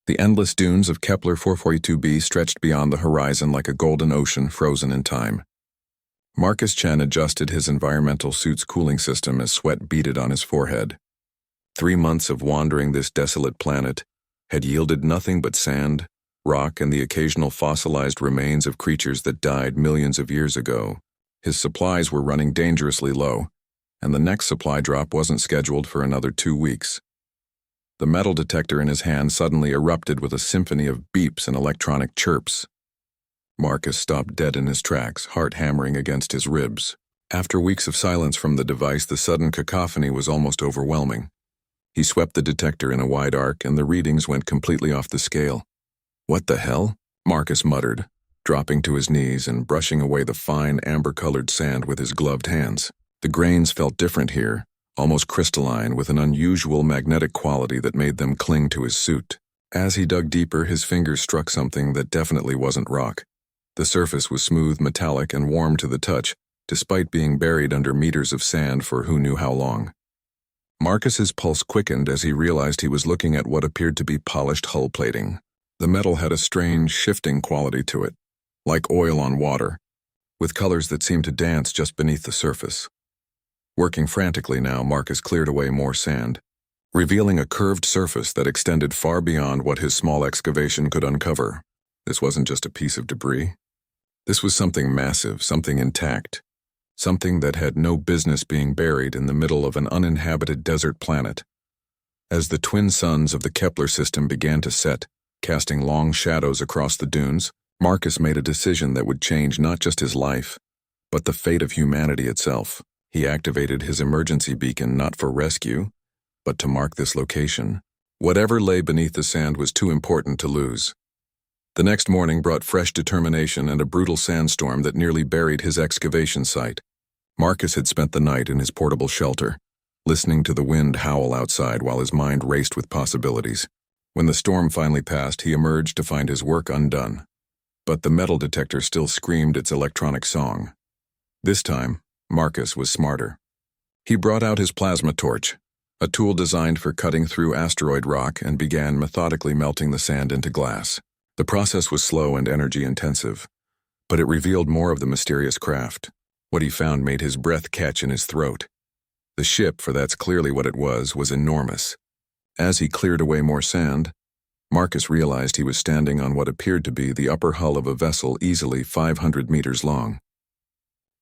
The endless dunes of Kepler 442b stretched beyond the horizon like a golden ocean frozen in time. Marcus Chen adjusted his environmental suit's cooling system as sweat beaded on his forehead. 3 months of wandering this desolate planet had yielded nothing but sand, rock, and the occasional fossilized remains of creatures that died millions of years ago. His supplies were running dangerously low, and the next supply drop wasn't scheduled for another 2 weeks. The metal detector in his hand suddenly erupted with a symphony of beeps and electronic chirps. Marcus stopped dead in his tracks, heart hammering against his ribs. After weeks of silence from the device, the sudden cacophony was almost overwhelming. He swept the detector in a wide arc, and the readings went completely off the scale. "What the hell?" Marcus muttered, dropping to his knees and brushing away the fine, amber-colored sand with his gloved hands. The grains felt different here, almost crystalline, with an unusual magnetic quality that made them cling to his suit. As he dug deeper, his fingers struck something that definitely wasn't rock. The surface was smooth, metallic, and warm to the touch, despite being buried under meters of sand for who knew how long. Marcus's pulse quickened as he realized he was looking at what appeared to be polished hull plating. The metal had a strange, shifting quality to it, like oil on water, with colors that seemed to dance just beneath the surface. Working frantically now, Marcus cleared away more sand, revealing a curved surface that extended far beyond what his small excavation could uncover. This wasn't just a piece of debris. This was something massive, something intact, something that had no business being buried in the middle of an uninhabited desert planet. As the twin suns of the Kepler system began to set, casting long shadows across the dunes, Marcus made a decision that would change not just his life, but the fate of humanity itself. He activated his emergency beacon not for rescue, but to mark this location. Whatever lay beneath the sand was too important to lose. The next morning brought fresh determination and a brutal sandstorm that nearly buried his excavation site. Marcus had spent the night in his portable shelter, listening to the wind howl outside while his mind raced with possibilities. When the storm finally passed, he emerged to find his work undone. But the metal detector still screamed its electronic song. This time, Marcus was smarter. He brought out his plasma torch, a tool designed for cutting through asteroid rock, and began methodically melting the sand into glass. The process was slow and energy-intensive, but it revealed more of the mysterious craft. What he found made his breath catch in his throat. The ship, for that's clearly what it was enormous. As he cleared away more sand, Marcus realized he was standing on what appeared to be the upper hull of a vessel easily 500 meters long.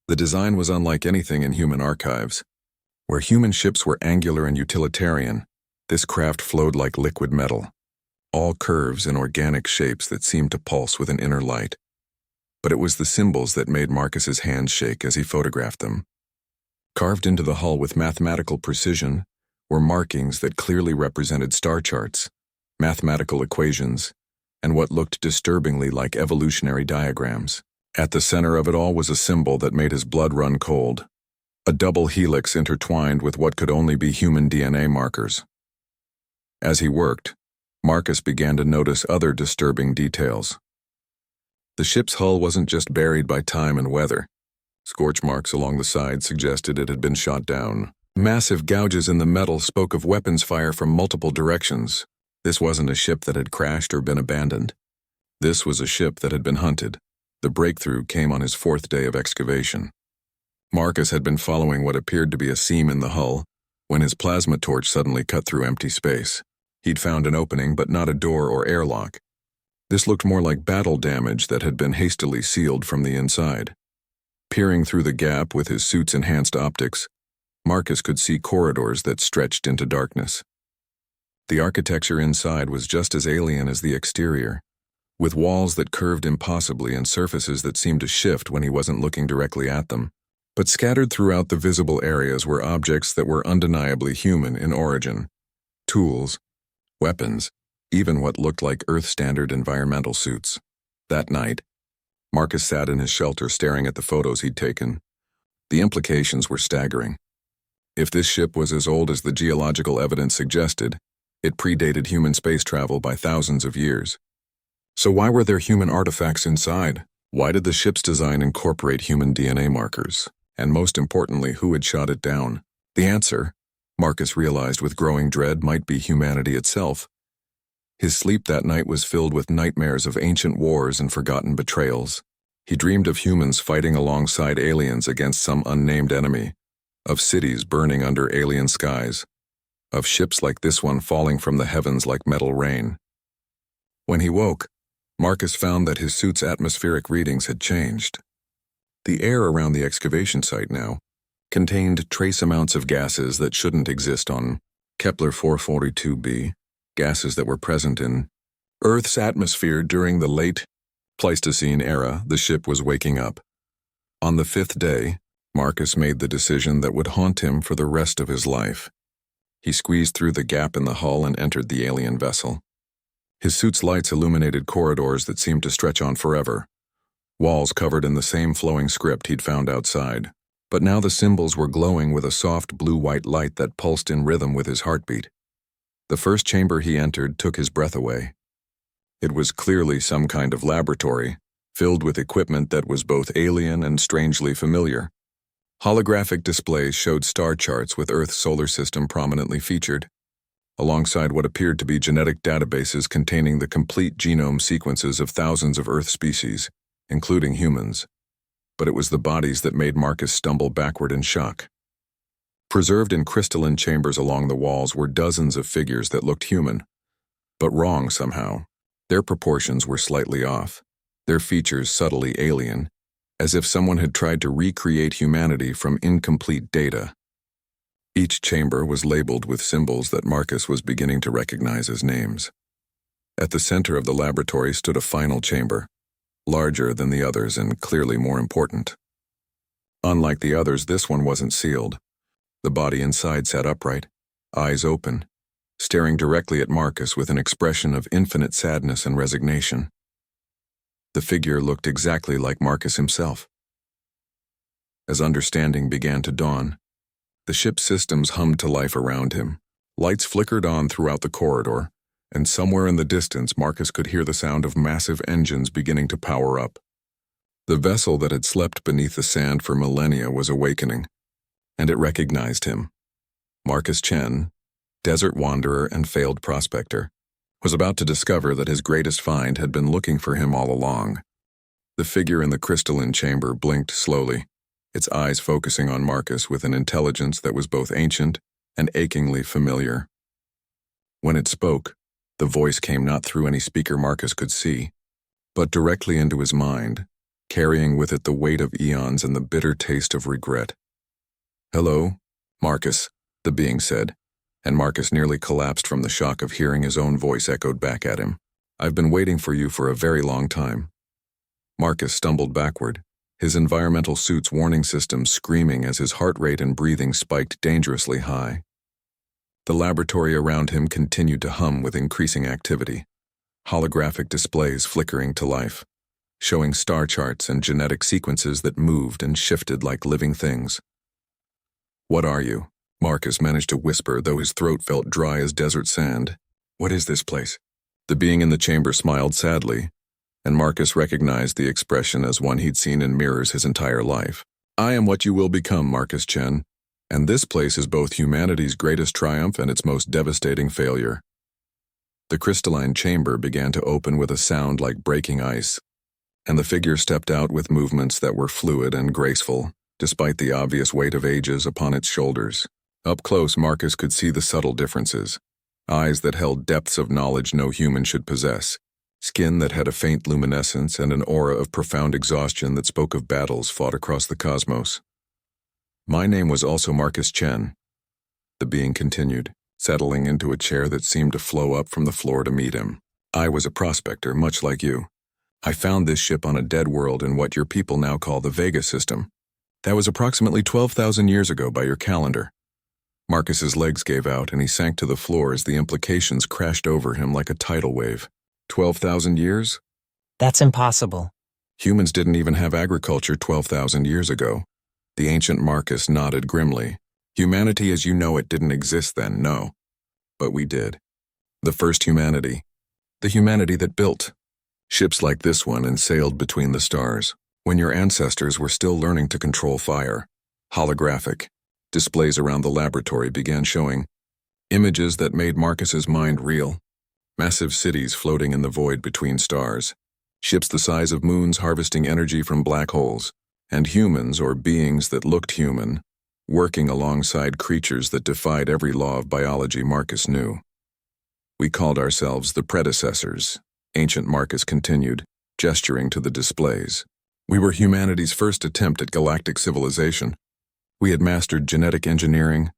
The design was unlike anything in human archives. Where human ships were angular and utilitarian, this craft flowed like liquid metal, all curves and organic shapes that seemed to pulse with an inner light. But it was the symbols that made Marcus's hands shake as he photographed them. Carved into the hull with mathematical precision were markings that clearly represented star charts, mathematical equations, and what looked disturbingly like evolutionary diagrams. At the center of it all was a symbol that made his blood run cold, a double helix intertwined with what could only be human DNA markers. As he worked, Marcus began to notice other disturbing details. The ship's hull wasn't just buried by time and weather. Scorch marks along the side suggested it had been shot down. Massive gouges in the metal spoke of weapons fire from multiple directions. This wasn't a ship that had crashed or been abandoned. This was a ship that had been hunted. The breakthrough came on his 4th day of excavation. Marcus had been following what appeared to be a seam in the hull when his plasma torch suddenly cut through empty space. He'd found an opening, but not a door or airlock. This looked more like battle damage that had been hastily sealed from the inside. Peering through the gap with his suit's enhanced optics, Marcus could see corridors that stretched into darkness. The architecture inside was just as alien as the exterior, with walls that curved impossibly and surfaces that seemed to shift when he wasn't looking directly at them. But scattered throughout the visible areas were objects that were undeniably human in origin. Tools, weapons, even what looked like Earth-standard environmental suits. That night, Marcus sat in his shelter staring at the photos he'd taken. The implications were staggering. If this ship was as old as the geological evidence suggested, it predated human space travel by thousands of years. So why were there human artifacts inside? Why did the ship's design incorporate human DNA markers? And most importantly, who had shot it down? The answer, Marcus realized with growing dread, might be humanity itself. His sleep that night was filled with nightmares of ancient wars and forgotten betrayals. He dreamed of humans fighting alongside aliens against some unnamed enemy, of cities burning under alien skies, of ships like this one falling from the heavens like metal rain. When he woke, Marcus found that his suit's atmospheric readings had changed. The air around the excavation site now contained trace amounts of gases that shouldn't exist on Kepler 442b, gases that were present in Earth's atmosphere during the late Pleistocene era. The ship was waking up. On the 5th day, Marcus made the decision that would haunt him for the rest of his life. He squeezed through the gap in the hull and entered the alien vessel. His suit's lights illuminated corridors that seemed to stretch on forever, walls covered in the same flowing script he'd found outside. But now the symbols were glowing with a soft blue-white light that pulsed in rhythm with his heartbeat. The first chamber he entered took his breath away. It was clearly some kind of laboratory, filled with equipment that was both alien and strangely familiar. Holographic displays showed star charts with Earth's solar system prominently featured, alongside what appeared to be genetic databases containing the complete genome sequences of thousands of Earth species, including humans. But it was the bodies that made Marcus stumble backward in shock. Preserved in crystalline chambers along the walls were dozens of figures that looked human, but wrong somehow. Their proportions were slightly off, their features subtly alien, as if someone had tried to recreate humanity from incomplete data. Each chamber was labeled with symbols that Marcus was beginning to recognize as names. At the center of the laboratory stood a final chamber, larger than the others and clearly more important. Unlike the others, this one wasn't sealed. The body inside sat upright, eyes open, staring directly at Marcus with an expression of infinite sadness and resignation. The figure looked exactly like Marcus himself. As understanding began to dawn, the ship's systems hummed to life around him. Lights flickered on throughout the corridor, and somewhere in the distance Marcus could hear the sound of massive engines beginning to power up. The vessel that had slept beneath the sand for millennia was awakening, and it recognized him. Marcus Chen, desert wanderer and failed prospector, was about to discover that his greatest find had been looking for him all along. The figure in the crystalline chamber blinked slowly, its eyes focusing on Marcus with an intelligence that was both ancient and achingly familiar. When it spoke, the voice came not through any speaker Marcus could see, but directly into his mind, carrying with it the weight of eons and the bitter taste of regret. "Hello, Marcus," the being said, and Marcus nearly collapsed from the shock of hearing his own voice echoed back at him. "I've been waiting for you for a very long time." Marcus stumbled backward, his environmental suit's warning system screaming as his heart rate and breathing spiked dangerously high. The laboratory around him continued to hum with increasing activity, holographic displays flickering to life, showing star charts and genetic sequences that moved and shifted like living things. "What are you?" Marcus managed to whisper, though his throat felt dry as desert sand. "What is this place?" The being in the chamber smiled sadly, and Marcus recognized the expression as one he'd seen in mirrors his entire life. "I am what you will become, Marcus Chen, and this place is both humanity's greatest triumph and its most devastating failure." The crystalline chamber began to open with a sound like breaking ice, and the figure stepped out with movements that were fluid and graceful, despite the obvious weight of ages upon its shoulders. Up close, Marcus could see the subtle differences: eyes that held depths of knowledge no human should possess, skin that had a faint luminescence, and an aura of profound exhaustion that spoke of battles fought across the cosmos. "My name was also Marcus Chen," the being continued, settling into a chair that seemed to flow up from the floor to meet him. "I was a prospector, much like you. I found this ship on a dead world in what your people now call the Vega system. That was approximately 12,000 years ago by your calendar." Marcus's legs gave out and he sank to the floor as the implications crashed over him like a tidal wave. 12,000 years? That's impossible. Humans didn't even have agriculture 12,000 years ago. The ancient Marcus nodded grimly. Humanity as you know it didn't exist then, no. But we did. The first humanity. The humanity that built ships like this one and sailed between the stars, when your ancestors were still learning to control fire. Holographic displays around the laboratory began showing images that made Marcus's mind reel. Massive cities floating in the void between stars. Ships the size of moons harvesting energy from black holes. And humans, or beings that looked human, working alongside creatures that defied every law of biology Marcus knew. We called ourselves the predecessors, ancient Marcus continued, gesturing to the displays. We were humanity's first attempt at galactic civilization. We had mastered genetic engineering,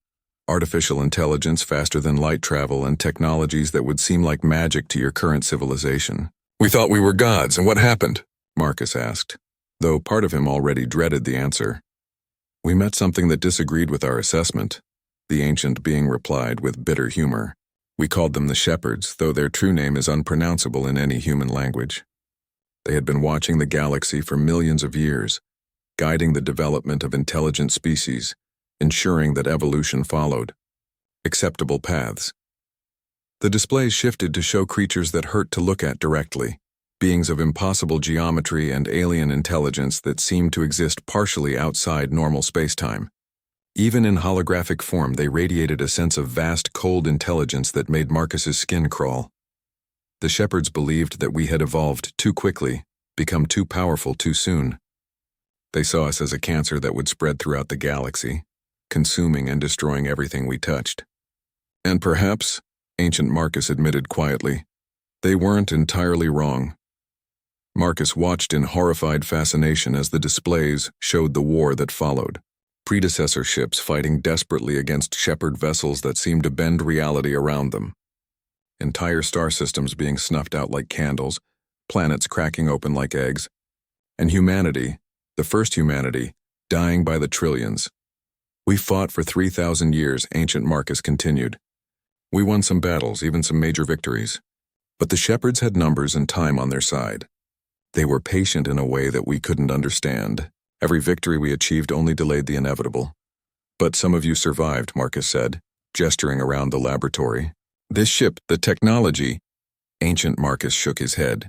artificial intelligence faster than light travel, and technologies that would seem like magic to your current civilization. We thought we were gods, and what happened? Marcus asked, though part of him already dreaded the answer. We met something that disagreed with our assessment, the ancient being replied with bitter humor. We called them the Shepherds, though their true name is unpronounceable in any human language. They had been watching the galaxy for millions of years, guiding the development of intelligent species, ensuring that evolution followed acceptable paths. The displays shifted to show creatures that hurt to look at directly, beings of impossible geometry and alien intelligence that seemed to exist partially outside normal spacetime. Even in holographic form, they radiated a sense of vast, cold intelligence that made Marcus's skin crawl. The Shepherds believed that we had evolved too quickly, become too powerful too soon. They saw us as a cancer that would spread throughout the galaxy, consuming and destroying everything we touched. And perhaps, ancient Marcus admitted quietly, they weren't entirely wrong. Marcus watched in horrified fascination as the displays showed the war that followed. Predecessor ships fighting desperately against Shepherd vessels that seemed to bend reality around them. Entire star systems being snuffed out like candles, planets cracking open like eggs, and humanity, the first humanity, dying by the trillions. We fought for 3,000 years, ancient Marcus continued. We won some battles, even some major victories. But the Shepherds had numbers and time on their side. They were patient in a way that we couldn't understand. Every victory we achieved only delayed the inevitable. But some of you survived, Marcus said, gesturing around the laboratory. This ship, the technology, ancient Marcus shook his head.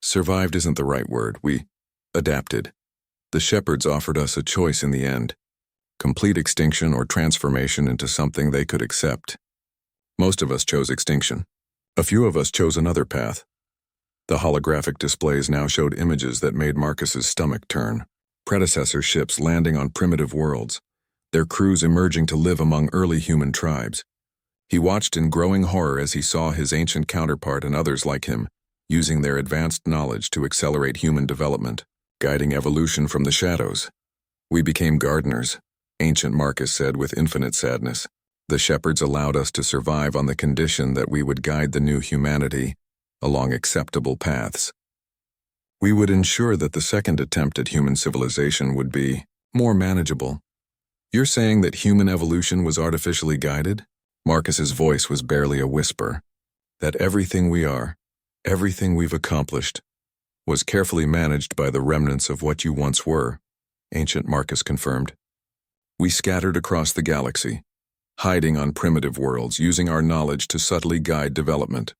Survived isn't the right word. We adapted. The Shepherds offered us a choice in the end. Complete extinction or transformation into something they could accept. Most of us chose extinction. A few of us chose another path. The holographic displays now showed images that made Marcus's stomach turn. Predecessor ships landing on primitive worlds, their crews emerging to live among early human tribes. He watched in growing horror as he saw his ancient counterpart and others like him, using their advanced knowledge to accelerate human development, guiding evolution from the shadows. We became gardeners, ancient Marcus said with infinite sadness. The Shepherds allowed us to survive on the condition that we would guide the new humanity along acceptable paths. We would ensure that the second attempt at human civilization would be more manageable. You're saying that human evolution was artificially guided? Marcus's voice was barely a whisper. That everything we are, everything we've accomplished, was carefully managed by the remnants of what you once were, ancient Marcus confirmed. We scattered across the galaxy, hiding on primitive worlds, using our knowledge to subtly guide development.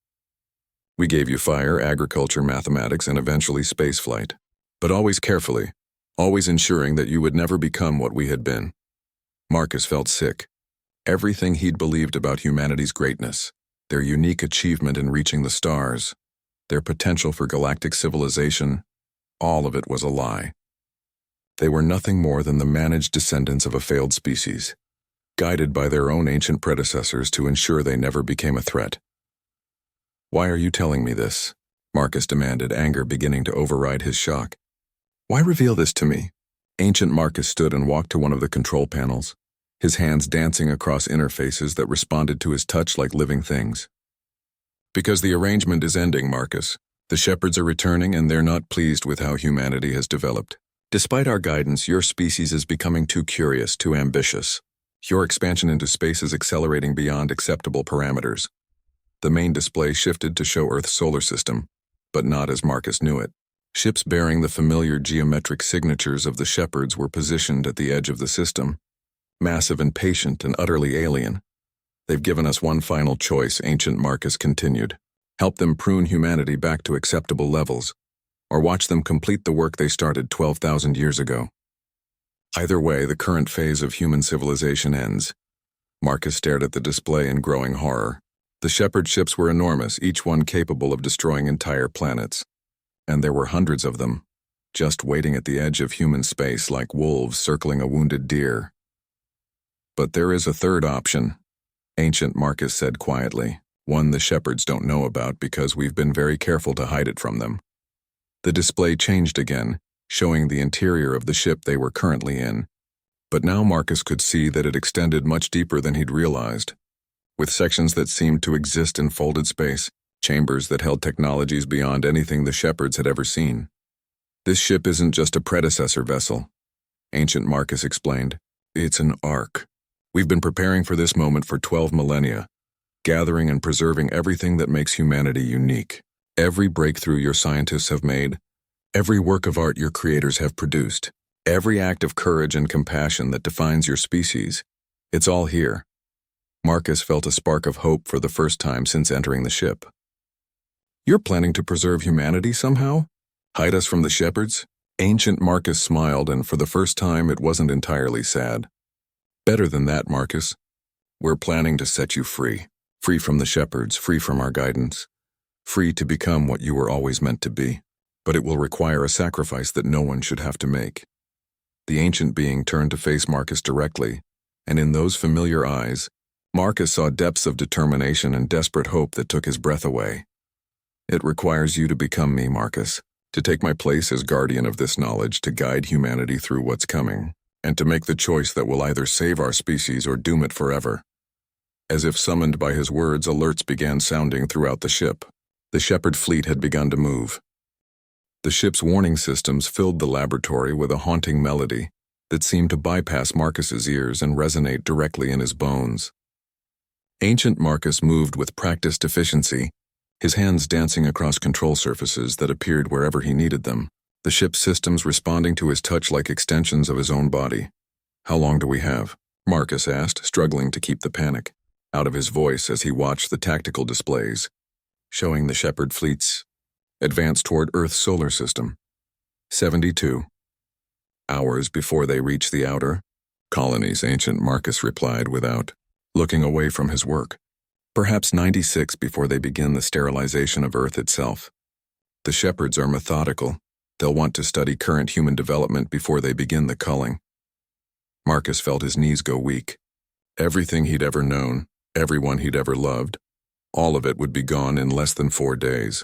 We gave you fire, agriculture, mathematics, and eventually spaceflight. But always carefully, always ensuring that you would never become what we had been. Marcus felt sick. Everything he'd believed about humanity's greatness, their unique achievement in reaching the stars, their potential for galactic civilization, all of it was a lie. They were nothing more than the managed descendants of a failed species, guided by their own ancient predecessors to ensure they never became a threat. Why are you telling me this? Marcus demanded, anger beginning to override his shock. Why reveal this to me? Ancient Marcus stood and walked to one of the control panels, his hands dancing across interfaces that responded to his touch like living things. Because the arrangement is ending, Marcus. The Shepherds are returning and they're not pleased with how humanity has developed. Despite our guidance, your species is becoming too curious, too ambitious. Your expansion into space is accelerating beyond acceptable parameters. The main display shifted to show Earth's solar system, but not as Marcus knew it. Ships bearing the familiar geometric signatures of the Shepherds were positioned at the edge of the system, massive and patient and utterly alien. They've given us one final choice, ancient Marcus continued. Help them prune humanity back to acceptable levels, or watch them complete the work they started 12,000 years ago. Either way, the current phase of human civilization ends. Marcus stared at the display in growing horror. The Shepherd ships were enormous, each one capable of destroying entire planets. And there were hundreds of them, just waiting at the edge of human space like wolves circling a wounded deer. But there is a third option, Ancient Marcus said quietly, one the Shepherds don't know about because we've been very careful to hide it from them. The display changed again, showing the interior of the ship they were currently in. But now Marcus could see that it extended much deeper than he'd realized, with sections that seemed to exist in folded space, chambers that held technologies beyond anything the Shepherds had ever seen. This ship isn't just a predecessor vessel, Ancient Marcus explained. It's an ark. We've been preparing for this moment for 12 millennia, gathering and preserving everything that makes humanity unique. Every breakthrough your scientists have made, every work of art your creators have produced, every act of courage and compassion that defines your species, it's all here. Marcus felt a spark of hope for the first time since entering the ship. You're planning to preserve humanity somehow? Hide us from the Shepherds? Ancient Marcus smiled, and for the first time it wasn't entirely sad. Better than that, Marcus. We're planning to set you free. Free from the Shepherds, free from our guidance. Free to become what you were always meant to be. But it will require a sacrifice that no one should have to make. The ancient being turned to face Marcus directly, and in those familiar eyes, Marcus saw depths of determination and desperate hope that took his breath away. It requires you to become me, Marcus, to take my place as guardian of this knowledge, to guide humanity through what's coming, and to make the choice that will either save our species or doom it forever. As if summoned by his words, alerts began sounding throughout the ship. The Shepherd fleet had begun to move. The ship's warning systems filled the laboratory with a haunting melody that seemed to bypass Marcus's ears and resonate directly in his bones. Ancient Marcus moved with practiced efficiency, his hands dancing across control surfaces that appeared wherever he needed them, the ship's systems responding to his touch like extensions of his own body. How long do we have? Marcus asked, struggling to keep the panic out of his voice as he watched the tactical displays, showing the Shepherd fleets advance toward Earth's solar system. 72 hours before they reach the outer colonies, Ancient Marcus replied without looking away from his work. Perhaps 96 before they begin the sterilization of Earth itself. The Shepherds are methodical. They'll want to study current human development before they begin the culling. Marcus felt his knees go weak. Everything he'd ever known, everyone he'd ever loved, all of it would be gone in less than 4 days.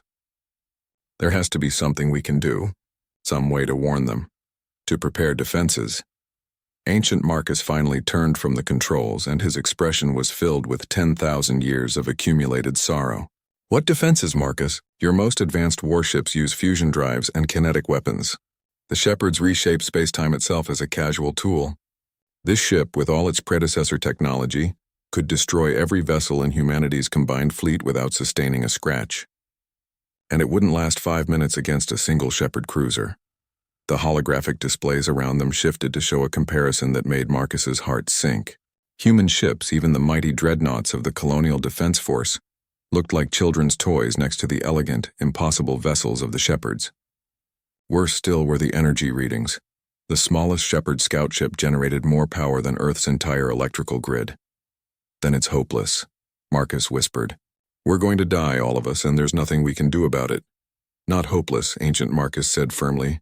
There has to be something we can do, some way to warn them, to prepare defenses. Ancient Marcus finally turned from the controls, and his expression was filled with 10,000 years of accumulated sorrow. What defenses, Marcus? Your most advanced warships use fusion drives and kinetic weapons. The Shepherds reshape space-time itself as a casual tool. This ship, with all its predecessor technology, could destroy every vessel in humanity's combined fleet without sustaining a scratch. And it wouldn't last 5 minutes against a single Shepherd cruiser. The holographic displays around them shifted to show a comparison that made Marcus's heart sink. Human ships, even the mighty dreadnoughts of the Colonial Defense Force, looked like children's toys next to the elegant, impossible vessels of the Shepherds. Worse still were the energy readings. The smallest Shepherd scout ship generated more power than Earth's entire electrical grid. Then it's hopeless, Marcus whispered. We're going to die, all of us, and there's nothing we can do about it. Not hopeless, Ancient Marcus said firmly.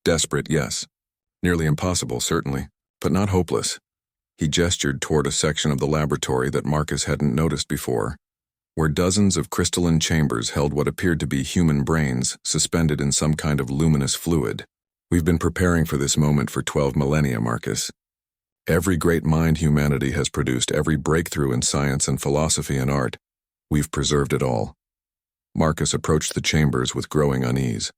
Desperate, yes. Nearly impossible, certainly, but not hopeless. He gestured toward a section of the laboratory that Marcus hadn't noticed before, where dozens of crystalline chambers held what appeared to be human brains suspended in some kind of luminous fluid. We've been preparing for this moment for 12 millennia, Marcus. Every great mind humanity has produced, every breakthrough in science and philosophy and art, we've preserved it all. Marcus approached the chambers with growing unease.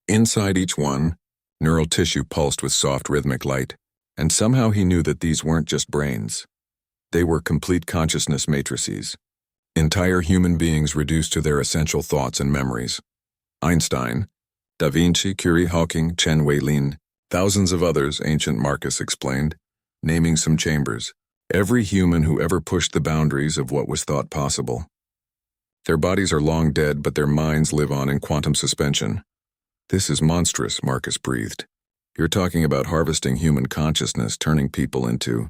Inside each one, neural tissue pulsed with soft rhythmic light, and somehow he knew that these weren't just brains. They were complete consciousness matrices. Entire human beings reduced to their essential thoughts and memories. Einstein, Da Vinci, Curie, Hawking, Chen Wei-Lin, thousands of others, Ancient Marcus explained, naming some chambers. Every human who ever pushed the boundaries of what was thought possible. Their bodies are long dead, but their minds live on in quantum suspension. This is monstrous, Marcus breathed. You're talking about harvesting human consciousness, turning people into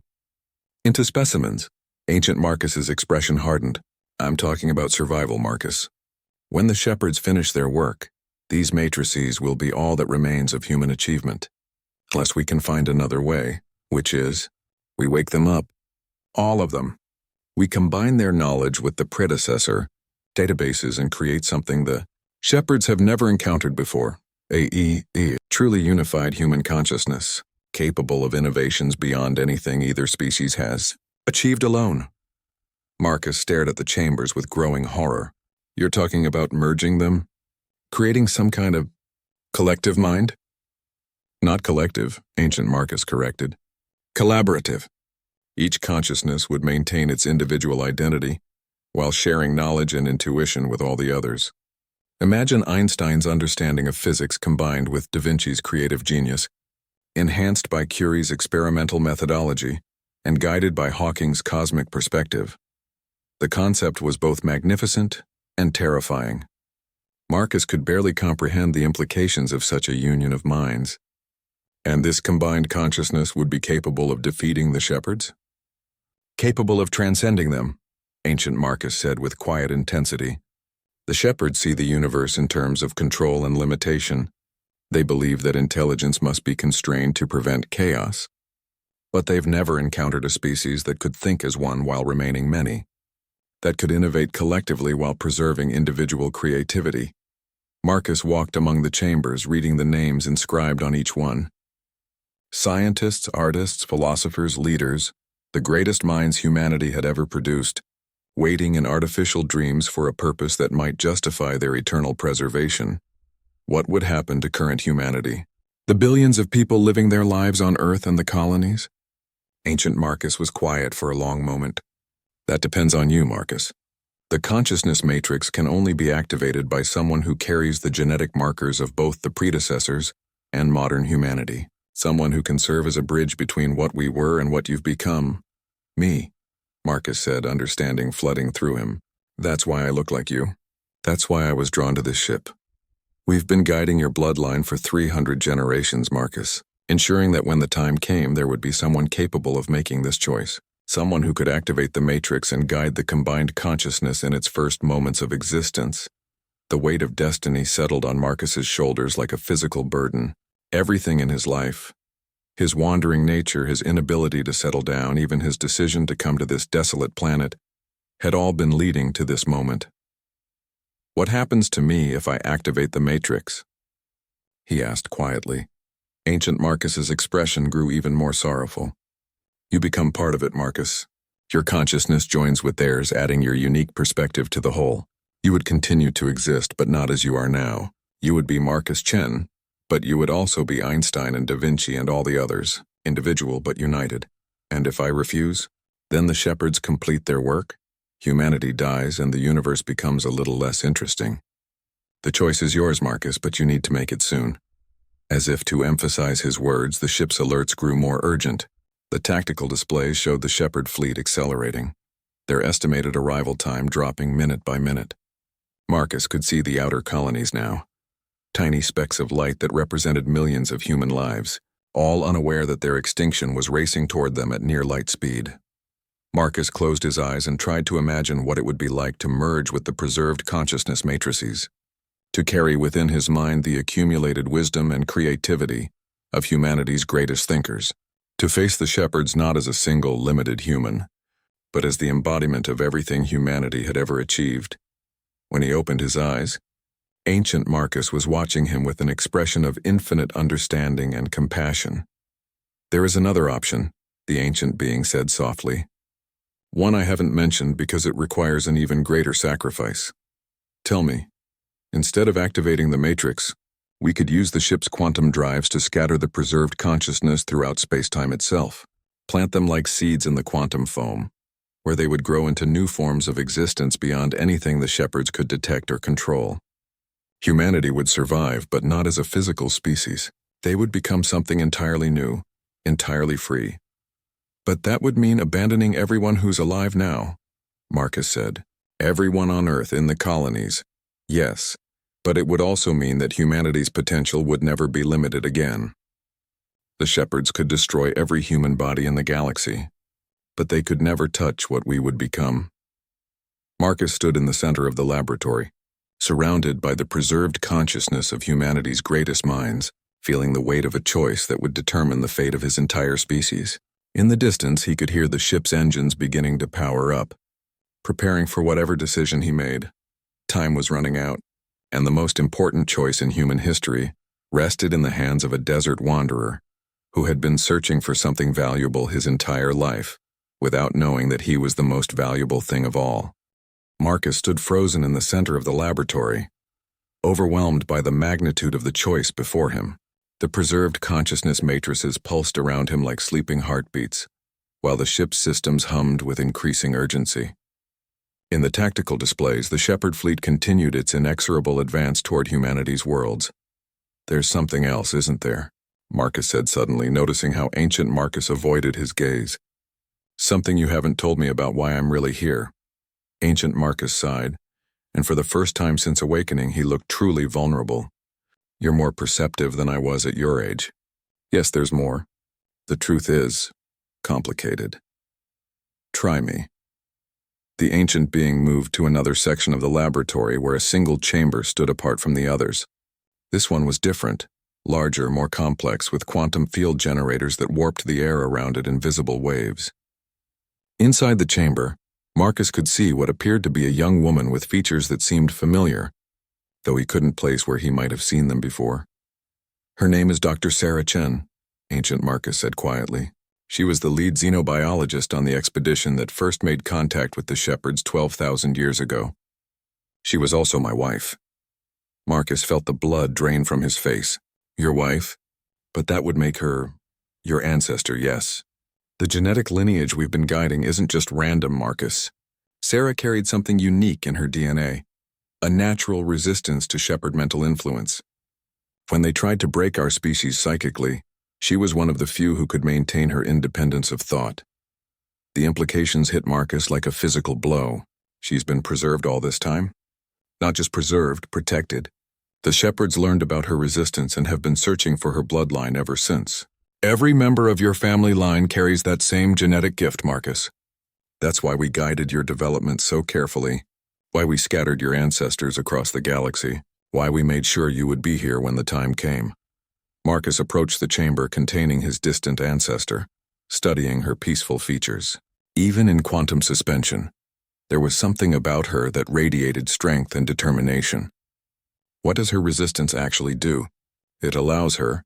specimens. Ancient Marcus's expression hardened. I'm talking about survival, Marcus. When the shepherds finish their work, these matrices will be all that remains of human achievement. Unless we can find another way, which is, we wake them up. All of them. We combine their knowledge with the predecessor databases and create something the shepherds have never encountered before. A truly unified human consciousness, capable of innovations beyond anything either species has achieved alone. Marcus stared at the chambers with growing horror. You're talking about merging them? Creating some kind of collective mind? Not collective, Ancient Marcus corrected. Collaborative. Each consciousness would maintain its individual identity, while sharing knowledge and intuition with all the others. Imagine Einstein's understanding of physics combined with Da Vinci's creative genius, enhanced by Curie's experimental methodology, and guided by Hawking's cosmic perspective. The concept was both magnificent and terrifying. Marcus could barely comprehend the implications of such a union of minds. And this combined consciousness would be capable of defeating the shepherds? Capable of transcending them, Ancient Marcus said with quiet intensity. The shepherds see the universe in terms of control and limitation. They believe that intelligence must be constrained to prevent chaos. But they've never encountered a species that could think as one while remaining many, that could innovate collectively while preserving individual creativity. Marcus walked among the chambers, reading the names inscribed on each one. Scientists, artists, philosophers, leaders, the greatest minds humanity had ever produced, waiting in artificial dreams for a purpose that might justify their eternal preservation. What would happen to current humanity? The billions of people living their lives on Earth and the colonies? Ancient Marcus was quiet for a long moment. That depends on you, Marcus. The consciousness matrix can only be activated by someone who carries the genetic markers of both the predecessors and modern humanity. Someone who can serve as a bridge between what we were and what you've become. Me, Marcus said, understanding flooding through him. That's why I look like you. That's why I was drawn to this ship. We've been guiding your bloodline for 300 generations, Marcus, ensuring that when the time came there would be someone capable of making this choice. Someone who could activate the matrix and guide the combined consciousness in its first moments of existence. The weight of destiny settled on Marcus's shoulders like a physical burden. Everything in his life, his wandering nature, his inability to settle down, even his decision to come to this desolate planet, had all been leading to this moment. What happens to me if I activate the matrix? He asked quietly. Ancient Marcus's expression grew even more sorrowful. You become part of it, Marcus. Your consciousness joins with theirs, adding your unique perspective to the whole. You would continue to exist, but not as you are now. You would be Marcus Chen, but you would also be Einstein and Da Vinci and all the others, individual but united. And if I refuse, then the shepherds complete their work, humanity dies, and the universe becomes a little less interesting. The choice is yours, Marcus, but you need to make it soon. As if to emphasize his words, the ship's alerts grew more urgent. The tactical displays showed the shepherd fleet accelerating, their estimated arrival time dropping minute by minute. Marcus could see the outer colonies now. Tiny specks of light that represented millions of human lives, all unaware that their extinction was racing toward them at near light speed. Marcus closed his eyes and tried to imagine what it would be like to merge with the preserved consciousness matrices, to carry within his mind the accumulated wisdom and creativity of humanity's greatest thinkers, to face the shepherds not as a single limited human, but as the embodiment of everything humanity had ever achieved. When he opened his eyes, Ancient Marcus was watching him with an expression of infinite understanding and compassion. There is another option, the ancient being said softly. One I haven't mentioned because it requires an even greater sacrifice. Tell me, instead of activating the matrix, we could use the ship's quantum drives to scatter the preserved consciousness throughout space-time itself, plant them like seeds in the quantum foam, where they would grow into new forms of existence beyond anything the shepherds could detect or control. Humanity would survive, but not as a physical species. They would become something entirely new, entirely free. But that would mean abandoning everyone who's alive now, Marcus said. Everyone on Earth in the colonies. Yes, but it would also mean that humanity's potential would never be limited again. The shepherds could destroy every human body in the galaxy, but they could never touch what we would become. Marcus stood in the center of the laboratory, surrounded by the preserved consciousness of humanity's greatest minds, feeling the weight of a choice that would determine the fate of his entire species. In the distance, he could hear the ship's engines beginning to power up, preparing for whatever decision he made. Time was running out, and the most important choice in human history rested in the hands of a desert wanderer who had been searching for something valuable his entire life, without knowing that he was the most valuable thing of all. Marcus stood frozen in the center of the laboratory, overwhelmed by the magnitude of the choice before him. The preserved consciousness matrices pulsed around him like sleeping heartbeats, while the ship's systems hummed with increasing urgency. In the tactical displays, the Shepherd fleet continued its inexorable advance toward humanity's worlds. "There's something else, isn't there?" Marcus said suddenly, noticing how ancient Marcus avoided his gaze. "Something you haven't told me about why I'm really here." Ancient Marcus sighed, and for the first time since awakening, he looked truly vulnerable. "You're more perceptive than I was at your age." "Yes, there's more. The truth is complicated. Try me." The ancient being moved to another section of the laboratory where a single chamber stood apart from the others. This one was different, larger, more complex, with quantum field generators that warped the air around it in visible waves. Inside the chamber, Marcus could see what appeared to be a young woman with features that seemed familiar, though he couldn't place where he might have seen them before. "Her name is Dr. Sarah Chen," Ancient Marcus said quietly. "She was the lead xenobiologist on the expedition that first made contact with the Shepherds 12,000 years ago. She was also my wife." Marcus felt the blood drain from his face. "Your wife? But that would make her your ancestor, yes. The genetic lineage we've been guiding isn't just random, Marcus. Sarah carried something unique in her DNA, a natural resistance to Shepherd mental influence. When they tried to break our species psychically, she was one of the few who could maintain her independence of thought." The implications hit Marcus like a physical blow. "She's been preserved all this time?" "Not just preserved, protected. The Shepherds learned about her resistance and have been searching for her bloodline ever since." "Every member of your family line carries that same genetic gift, Marcus. That's why we guided your development so carefully, why we scattered your ancestors across the galaxy, why we made sure you would be here when the time came." Marcus approached the chamber containing his distant ancestor, studying her peaceful features. Even in quantum suspension, there was something about her that radiated strength and determination. What does her resistance actually do? It allows her,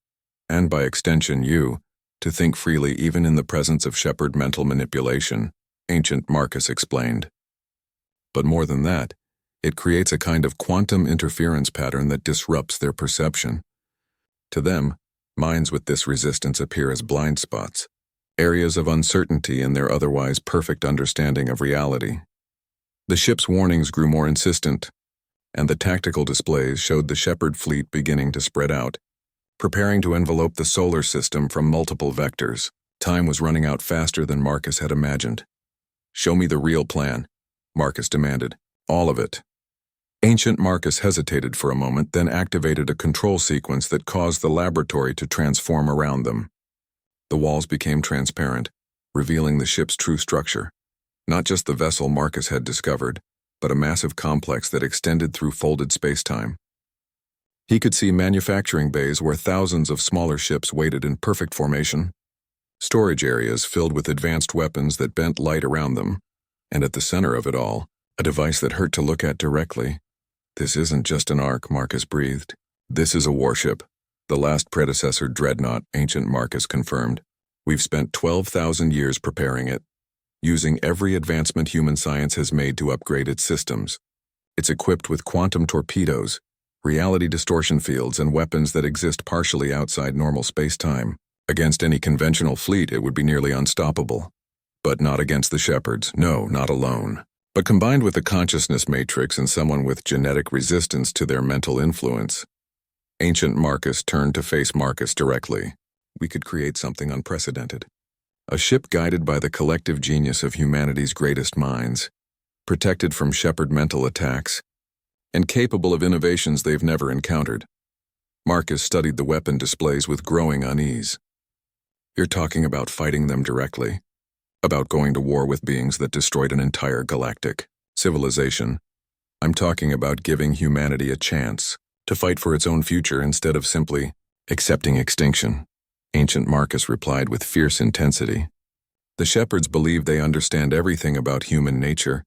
and by extension you, to think freely even in the presence of Shepherd mental manipulation, Ancient Marcus explained. But more than that, it creates a kind of quantum interference pattern that disrupts their perception. To them, minds with this resistance appear as blind spots, areas of uncertainty in their otherwise perfect understanding of reality. The ship's warnings grew more insistent, and the tactical displays showed the Shepherd fleet beginning to spread out, preparing to envelope the solar system from multiple vectors. Time was running out faster than Marcus had imagined. "Show me the real plan," Marcus demanded. "All of it." Ancient Marcus hesitated for a moment, then activated a control sequence that caused the laboratory to transform around them. The walls became transparent, revealing the ship's true structure. Not just the vessel Marcus had discovered, but a massive complex that extended through folded space-time. He could see manufacturing bays where thousands of smaller ships waited in perfect formation, storage areas filled with advanced weapons that bent light around them, and at the center of it all, a device that hurt to look at directly. "This isn't just an ark," Marcus breathed. "This is a warship. The last predecessor dreadnought," Ancient Marcus confirmed. "We've spent 12,000 years preparing it, using every advancement human science has made to upgrade its systems. It's equipped with quantum torpedoes, reality distortion fields, and weapons that exist partially outside normal space-time. Against any conventional fleet, it would be nearly unstoppable. But not against the Shepherds. No, not alone. But combined with the consciousness matrix and someone with genetic resistance to their mental influence, Ancient Marcus turned to face Marcus directly. We could create something unprecedented. A ship guided by the collective genius of humanity's greatest minds, protected from Shepherd mental attacks, and capable of innovations they've never encountered. Marcus studied the weapon displays with growing unease. "You're talking about fighting them directly, about going to war with beings that destroyed an entire galactic." civilization. I'm talking about giving humanity a chance to fight for its own future instead of simply accepting extinction. Ancient Marcus replied with fierce intensity. The shepherds believe they understand everything about human nature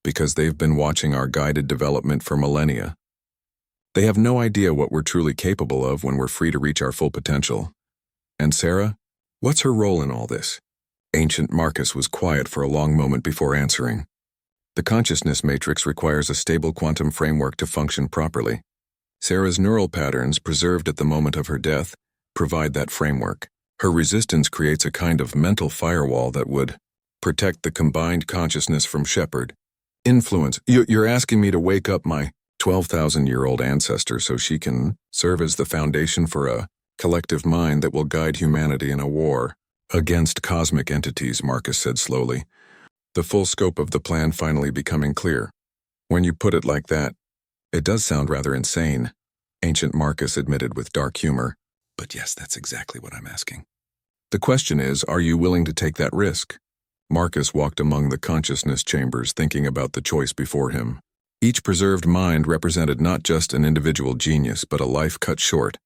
because they've been watching our guided development for millennia. They have no idea what we're truly capable of when we're free to reach our full potential. And Sarah? What's her role in all this? Ancient Marcus was quiet for a long moment before answering. The consciousness matrix requires a stable quantum framework to function properly. Sarah's neural patterns, preserved at the moment of her death, provide that framework. Her resistance creates a kind of mental firewall that would protect the combined consciousness from Shepard. Influence. You're asking me to wake up my 12,000-year-old ancestor so she can serve as the foundation for a collective mind that will guide humanity in a war against cosmic entities, Marcus said slowly, the full scope of the plan finally becoming clear. When you put it like that, it does sound rather insane, Ancient Marcus admitted with dark humor. But yes, that's exactly what I'm asking. The question is, are you willing to take that risk? Marcus walked among the consciousness chambers, thinking about the choice before him. Each preserved mind represented not just an individual genius, but a life cut short.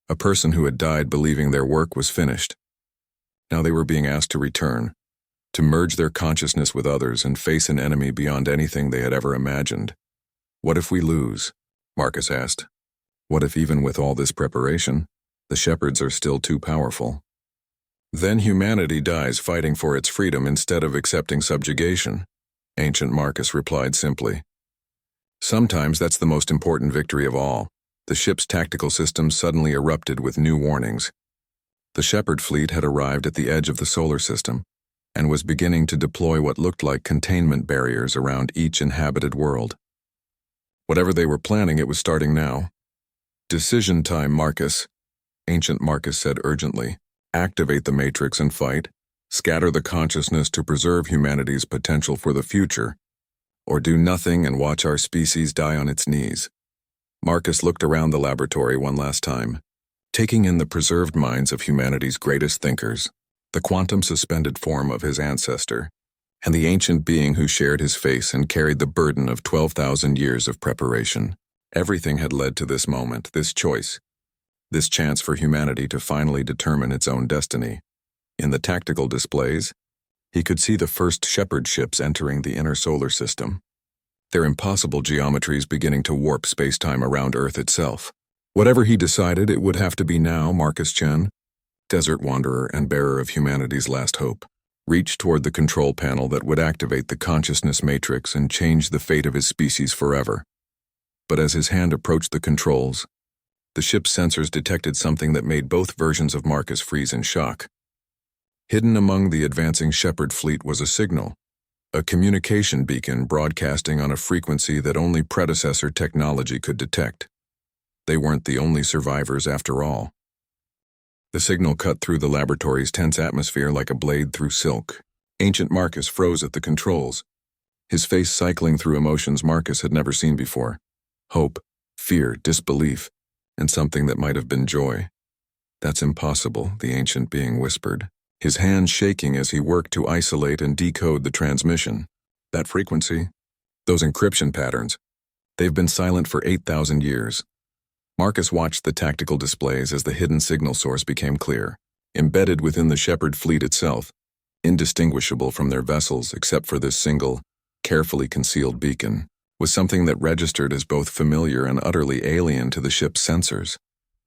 A person who had died believing their work was finished. Now they were being asked to return, to merge their consciousness with others and face an enemy beyond anything they had ever imagined. What if we lose? Marcus asked. What if even with all this preparation, the shepherds are still too powerful? Then humanity dies fighting for its freedom instead of accepting subjugation, Ancient Marcus replied simply. Sometimes that's the most important victory of all. The ship's tactical system suddenly erupted with new warnings. The Shepherd fleet had arrived at the edge of the solar system and was beginning to deploy what looked like containment barriers around each inhabited world. Whatever they were planning, it was starting now. Decision time, Marcus, Ancient Marcus said urgently. Activate the matrix and fight. Scatter the consciousness to preserve humanity's potential for the future. Or do nothing and watch our species die on its knees. Marcus looked around the laboratory one last time, taking in the preserved minds of humanity's greatest thinkers, the quantum-suspended form of his ancestor, and the ancient being who shared his face and carried the burden of 12,000 years of preparation. Everything had led to this moment, this choice, this chance for humanity to finally determine its own destiny. In the tactical displays, he could see the first Shepherd ships entering the inner solar system, their impossible geometries beginning to warp space-time around Earth itself. Whatever he decided, it would have to be now. Marcus Chen, desert wanderer and bearer of humanity's last hope, reached toward the control panel that would activate the consciousness matrix and change the fate of his species forever. But as his hand approached the controls, the ship's sensors detected something that made both versions of Marcus freeze in shock. Hidden among the advancing Shepherd fleet was a signal, a communication beacon broadcasting on a frequency that only predecessor technology could detect. They weren't the only survivors after all. The signal cut through the laboratory's tense atmosphere like a blade through silk. Ancient Marcus froze at the controls, his face cycling through emotions Marcus had never seen before. Hope, fear, disbelief, and something that might have been joy. That's impossible, the ancient being whispered, his hands shaking as he worked to isolate and decode the transmission. That frequency, those encryption patterns, they've been silent for 8,000 years. Marcus watched the tactical displays as the hidden signal source became clear, embedded within the Shepherd fleet itself, indistinguishable from their vessels except for this single, carefully concealed beacon, was something that registered as both familiar and utterly alien to the ship's sensors.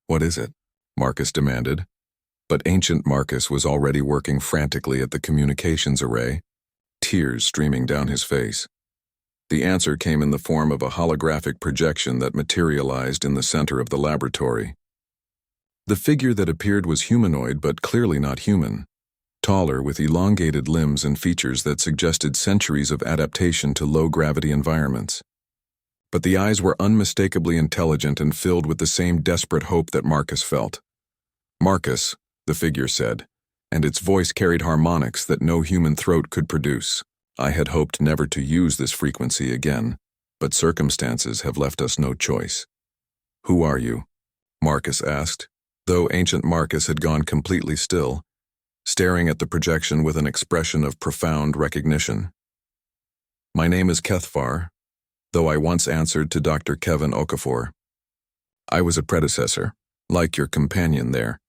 What is it? Marcus demanded. But Ancient Marcus was already working frantically at the communications array, tears streaming down his face. The answer came in the form of a holographic projection that materialized in the center of the laboratory. The figure that appeared was humanoid but clearly not human, taller with elongated limbs and features that suggested centuries of adaptation to low-gravity environments. But the eyes were unmistakably intelligent and filled with the same desperate hope that Marcus felt. Marcus, the figure said, and its voice carried harmonics that no human throat could produce. I had hoped never to use this frequency again, but circumstances have left us no choice. Who are you? Marcus asked, though Ancient Marcus had gone completely still, staring at the projection with an expression of profound recognition. My name is Kethvar, though I once answered to Dr. Kevin Okafor. I was a predecessor, like your companion there,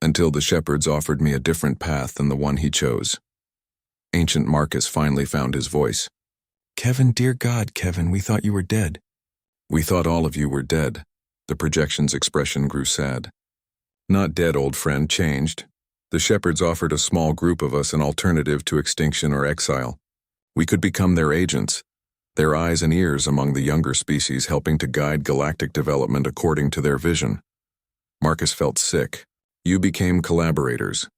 until the shepherds offered me a different path than the one he chose. Ancient Marcus finally found his voice. Kevin, dear God, Kevin, we thought you were dead. We thought all of you were dead. The projection's expression grew sad. Not dead, old friend, changed. The shepherds offered a small group of us an alternative to extinction or exile. We could become their agents, their eyes and ears among the younger species, helping to guide galactic development according to their vision. Marcus felt sick. You became collaborators.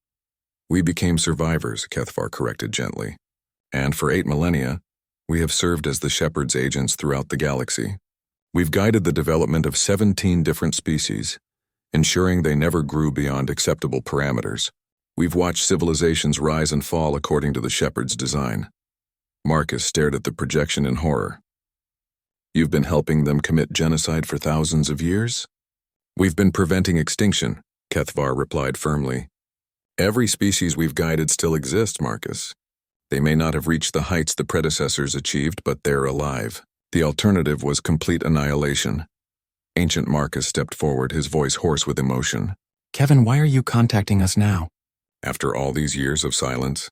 We became survivors, Kethvar corrected gently. And for 8 millennia, we have served as the shepherds' agents throughout the galaxy. We've guided the development of 17 different species, ensuring they never grew beyond acceptable parameters. We've watched civilizations rise and fall according to the shepherd's design. Marcus stared at the projection in horror. You've been helping them commit genocide for thousands of years? We've been preventing extinction, Kethvar replied firmly. Every species we've guided still exists, Marcus. They may not have reached the heights the predecessors achieved, but they're alive. The alternative was complete annihilation. Ancient Marcus stepped forward, his voice hoarse with emotion. Kevin, why are you contacting us now? After all these years of silence,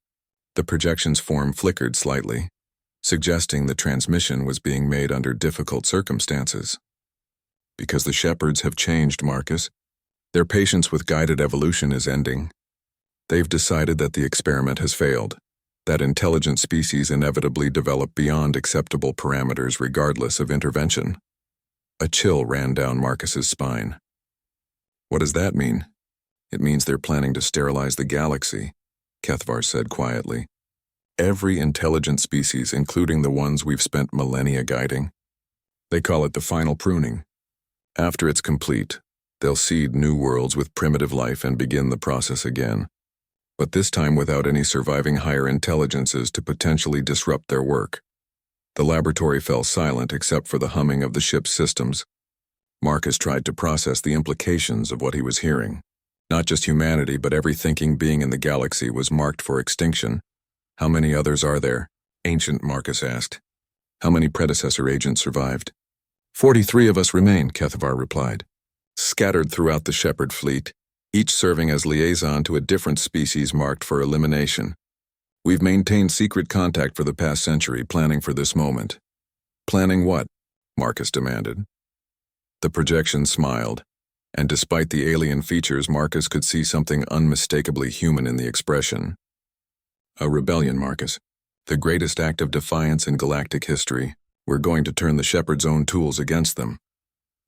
the projection's form flickered slightly, suggesting the transmission was being made under difficult circumstances. Because the shepherds have changed, Marcus. Their patience with guided evolution is ending. They've decided that the experiment has failed, that intelligent species inevitably develop beyond acceptable parameters regardless of intervention. A chill ran down Marcus's spine. What does that mean? It means they're planning to sterilize the galaxy, Kethvar said quietly. Every intelligent species, including the ones we've spent millennia guiding. They call it the final pruning. After it's complete, they'll seed new worlds with primitive life and begin the process again. But this time without any surviving higher intelligences to potentially disrupt their work. The laboratory fell silent except for the humming of the ship's systems. Marcus tried to process the implications of what he was hearing. Not just humanity, but every thinking being in the galaxy was marked for extinction. How many others are there? Ancient Marcus asked. How many predecessor agents survived? 43 of us remain, Kethvar replied. Scattered throughout the shepherd fleet, each serving as liaison to a different species marked for elimination. We've maintained secret contact for the past century, planning for this moment. Planning what? Marcus demanded. The projection smiled, and despite the alien features, Marcus could see something unmistakably human in the expression. A rebellion, Marcus. The greatest act of defiance in galactic history. We're going to turn the shepherd's own tools against them.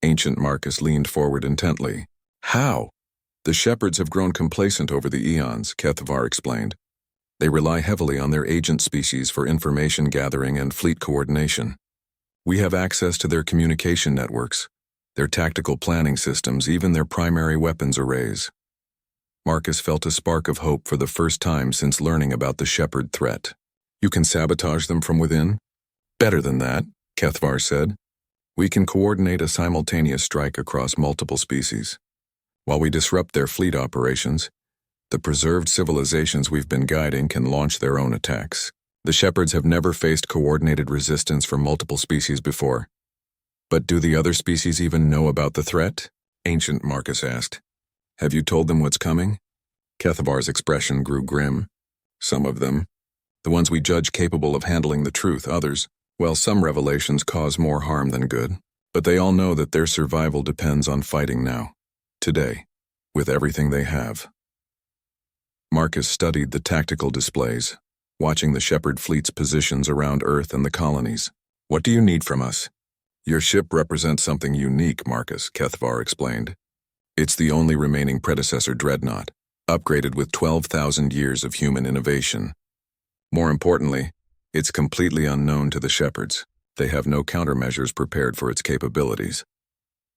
Ancient Marcus leaned forward intently. How? The shepherds have grown complacent over the eons, Kethvar explained. They rely heavily on their agent species for information gathering and fleet coordination. We have access to their communication networks, their tactical planning systems, even their primary weapons arrays. Marcus felt a spark of hope for the first time since learning about the shepherd threat. You can sabotage them from within? Better than that, Kethvar said. We can coordinate a simultaneous strike across multiple species. While we disrupt their fleet operations, the preserved civilizations we've been guiding can launch their own attacks. The shepherds have never faced coordinated resistance from multiple species before. But do the other species even know about the threat? Ancient Marcus asked. Have you told them what's coming? Kethvar's expression grew grim. Some of them. The ones we judge capable of handling the truth, others. Well, some revelations cause more harm than good. But they all know that their survival depends on fighting now. Today. With everything they have. Marcus studied the tactical displays, watching the shepherd fleet's positions around Earth and the colonies. What do you need from us? Your ship represents something unique, Marcus, Kethvar explained. It's the only remaining predecessor dreadnought, upgraded with 12,000 years of human innovation. More importantly, it's completely unknown to the shepherds. They have no countermeasures prepared for its capabilities.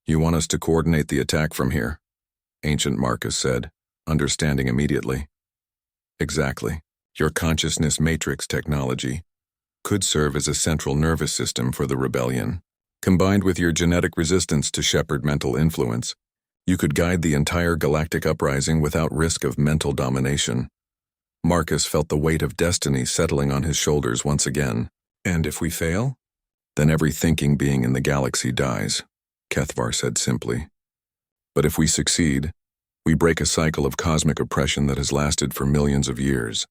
You want us to coordinate the attack from here? Ancient Marcus said, understanding immediately. Exactly. Your consciousness matrix technology could serve as a central nervous system for the rebellion. Combined with your genetic resistance to shepherd mental influence, you could guide the entire galactic uprising without risk of mental domination. Marcus felt the weight of destiny settling on his shoulders once again. And if we fail? Then every thinking being in the galaxy dies, Kethvar said simply. But if we succeed, we break a cycle of cosmic oppression that has lasted for millions of years.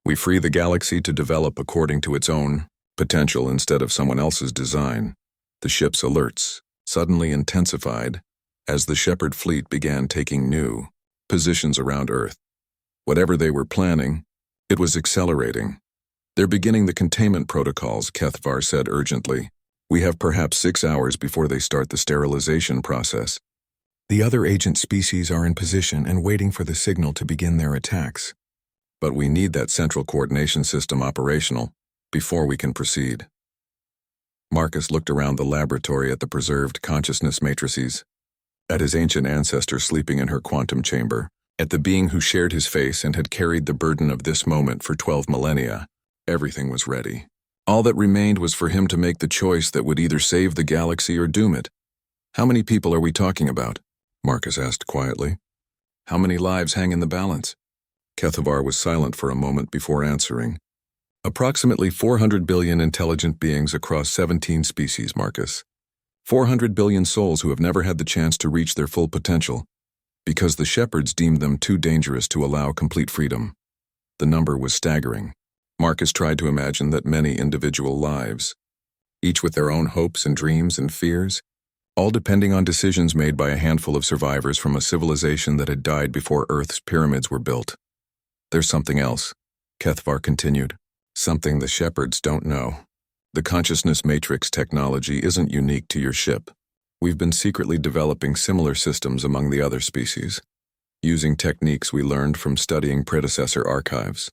We free the galaxy to develop according to its own potential instead of someone else's design. The ship's alerts suddenly intensified as the Shepherd fleet began taking new positions around Earth. Whatever they were planning, it was accelerating. They're beginning the containment protocols, Kethvar said urgently. We have perhaps 6 hours before they start the sterilization process. The other agent species are in position and waiting for the signal to begin their attacks. But we need that central coordination system operational before we can proceed. Marcus looked around the laboratory at the preserved consciousness matrices, at his ancient ancestor sleeping in her quantum chamber, at the being who shared his face and had carried the burden of this moment for 12 millennia. Everything was ready. All that remained was for him to make the choice that would either save the galaxy or doom it. How many people are we talking about? Marcus asked quietly. How many lives hang in the balance? Kethvar was silent for a moment before answering. Approximately 400 billion intelligent beings across 17 species, Marcus. 400 billion souls who have never had the chance to reach their full potential, because the shepherds deemed them too dangerous to allow complete freedom. The number was staggering. Marcus tried to imagine that many individual lives, each with their own hopes and dreams and fears, all depending on decisions made by a handful of survivors from a civilization that had died before Earth's pyramids were built. There's something else, Kethvar continued. Something the shepherds don't know. The consciousness matrix technology isn't unique to your ship. We've been secretly developing similar systems among the other species, using techniques we learned from studying predecessor archives.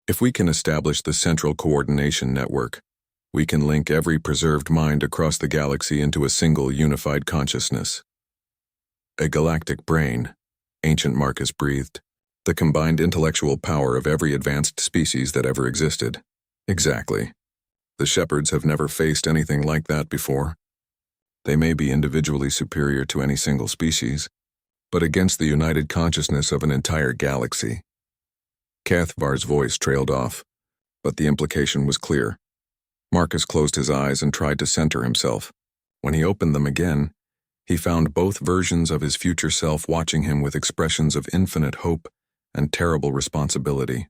If we can establish the central coordination network, we can link every preserved mind across the galaxy into a single unified consciousness. A galactic brain, ancient Marcus breathed. The combined intellectual power of every advanced species that ever existed. Exactly. The shepherds have never faced anything like that before. They may be individually superior to any single species, but against the united consciousness of an entire galaxy. Kethvar's voice trailed off, but the implication was clear. Marcus closed his eyes and tried to center himself. When he opened them again, he found both versions of his future self watching him with expressions of infinite hope and terrible responsibility.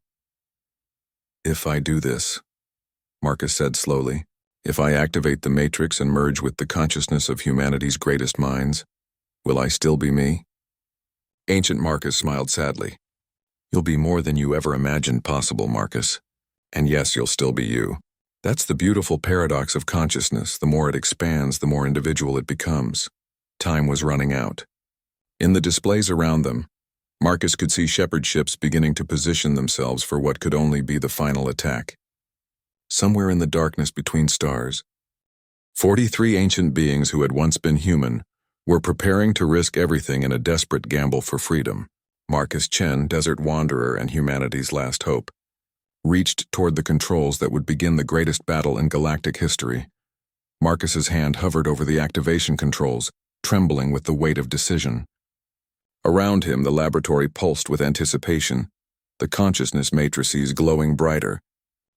If I do this, Marcus said slowly, if I activate the matrix and merge with the consciousness of humanity's greatest minds, will I still be me? Ancient Marcus smiled sadly. You'll be more than you ever imagined possible, Marcus. And yes, you'll still be you. That's the beautiful paradox of consciousness. The more it expands, the more individual it becomes. Time was running out. In the displays around them, Marcus could see shepherd ships beginning to position themselves for what could only be the final attack. Somewhere in the darkness between stars, 43 ancient beings who had once been human were preparing to risk everything in a desperate gamble for freedom. Marcus Chen, desert wanderer and humanity's last hope, reached toward the controls that would begin the greatest battle in galactic history. Marcus's hand hovered over the activation controls, trembling with the weight of decision. Around him, the laboratory pulsed with anticipation, the consciousness matrices glowing brighter,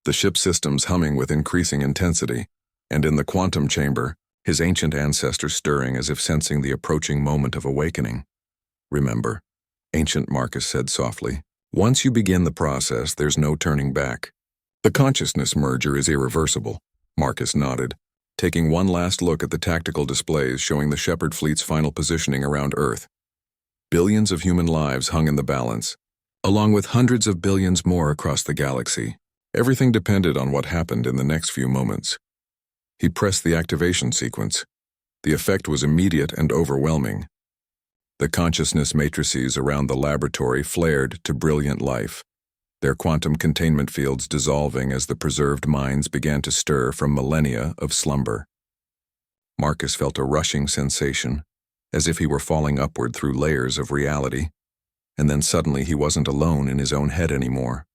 the ship systems humming with increasing intensity, and in the quantum chamber, his ancient ancestor stirring as if sensing the approaching moment of awakening. Remember, ancient Marcus said softly, once you begin the process, there's no turning back. The consciousness merger is irreversible. Marcus nodded, taking one last look at the tactical displays showing the Shepherd fleet's final positioning around Earth. Billions of human lives hung in the balance, along with hundreds of billions more across the galaxy. Everything depended on what happened in the next few moments. He pressed the activation sequence. The effect was immediate and overwhelming. The consciousness matrices around the laboratory flared to brilliant life, their quantum containment fields dissolving as the preserved minds began to stir from millennia of slumber. Marcus felt a rushing sensation, as if he were falling upward through layers of reality, and then suddenly he wasn't alone in his own head anymore.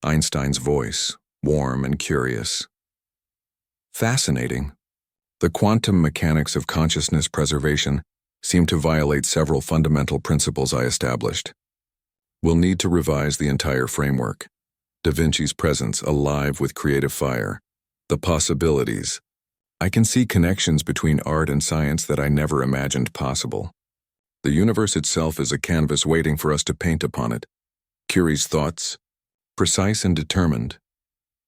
Einstein's voice, warm and curious. Fascinating. The quantum mechanics of consciousness preservation seem to violate several fundamental principles I established. We'll need to revise the entire framework. Da Vinci's presence alive with creative fire. The possibilities. I can see connections between art and science that I never imagined possible. The universe itself is a canvas waiting for us to paint upon it. Curie's thoughts, precise and determined.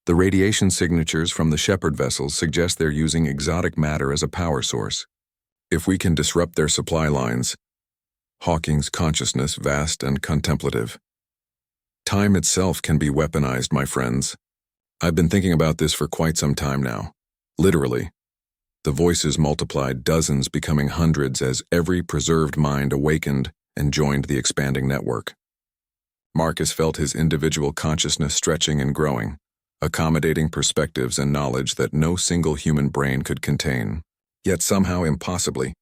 The radiation signatures from the Shepherd vessels suggest they're using exotic matter as a power source. If we can disrupt their supply lines, Hawking's consciousness vast and contemplative. Time itself can be weaponized, my friends. I've been thinking about this for quite some time now. Literally. The voices multiplied, dozens becoming hundreds as every preserved mind awakened and joined the expanding network. Marcus felt his individual consciousness stretching and growing, accommodating perspectives and knowledge that no single human brain could contain. Yet somehow impossibly,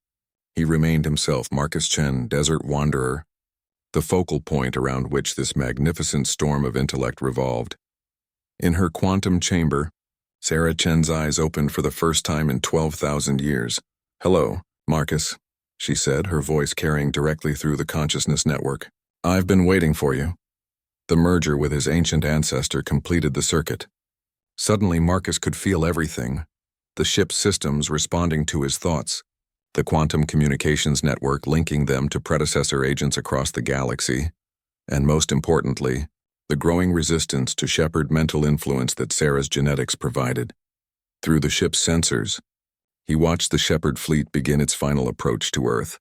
he remained himself, Marcus Chen, desert wanderer, the focal point around which this magnificent storm of intellect revolved. In her quantum chamber, Sarah Chen's eyes opened for the first time in 12,000 years. "Hello, Marcus," she said, her voice carrying directly through the consciousness network. "I've been waiting for you." The merger with his ancient ancestor completed the circuit. Suddenly, Marcus could feel everything. The ship's systems responding to his thoughts, the quantum communications network linking them to predecessor agents across the galaxy, and most importantly, the growing resistance to Shepherd mental influence that Sarah's genetics provided. Through the ship's sensors, he watched the Shepherd fleet begin its final approach to Earth.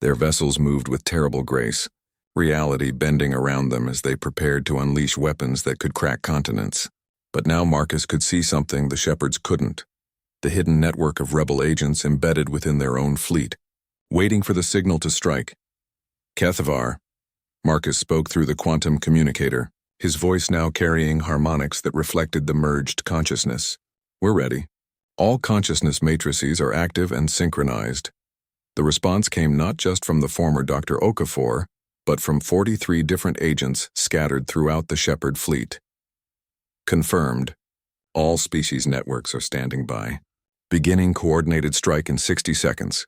Their vessels moved with terrible grace, reality bending around them as they prepared to unleash weapons that could crack continents. But now Marcus could see something the Shepherds couldn't. The hidden network of rebel agents embedded within their own fleet, waiting for the signal to strike. "Kethavar," Marcus spoke through the quantum communicator, his voice now carrying harmonics that reflected the merged consciousness. "We're ready. All consciousness matrices are active and synchronized." The response came not just from the former Dr. Okafor, but from 43 different agents scattered throughout the Shepherd fleet. "Confirmed. All species networks are standing by. Beginning coordinated strike in 60 seconds.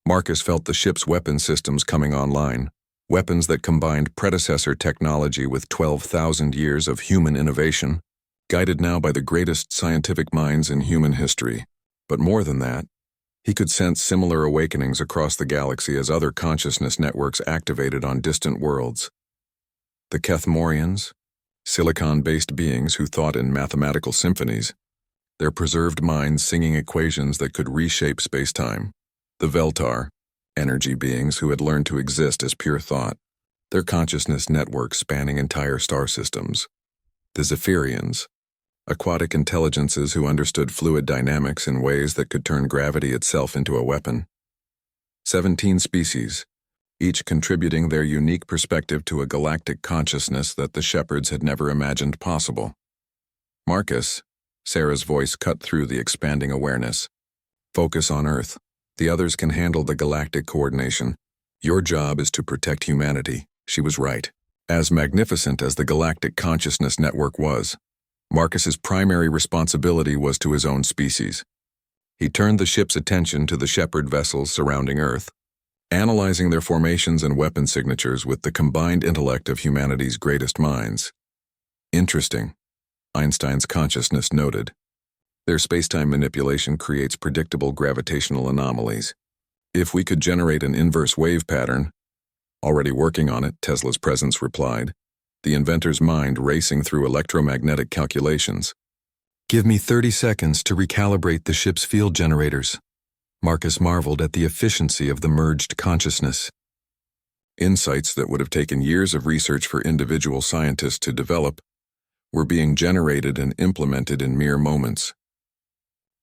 Marcus felt the ship's weapon systems coming online, weapons that combined predecessor technology with 12,000 years of human innovation, guided now by the greatest scientific minds in human history. But more than that, he could sense similar awakenings across the galaxy as other consciousness networks activated on distant worlds. The Kethmorians, silicon-based beings who thought in mathematical symphonies, their preserved minds singing equations that could reshape space-time. The Veltar, energy beings who had learned to exist as pure thought, their consciousness network spanning entire star systems. The Zephyrians, aquatic intelligences who understood fluid dynamics in ways that could turn gravity itself into a weapon. 17 species, each contributing their unique perspective to a galactic consciousness that the Shepherds had never imagined possible. "Marcus," Sarah's voice cut through the expanding awareness. "Focus on Earth. The others can handle the galactic coordination. Your job is to protect humanity." She was right. As magnificent as the galactic consciousness network was, Marcus's primary responsibility was to his own species. He turned the ship's attention to the Shepherd vessels surrounding Earth, analyzing their formations and weapon signatures with the combined intellect of humanity's greatest minds. "Interesting," Einstein's consciousness noted. "Their spacetime manipulation creates predictable gravitational anomalies. If we could generate an inverse wave pattern—" "Already working on it," Tesla's presence replied, the inventor's mind racing through electromagnetic calculations. "Give me 30 seconds to recalibrate the ship's field generators." Marcus marveled at the efficiency of the merged consciousness. Insights that would have taken years of research for individual scientists to develop were being generated and implemented in mere moments.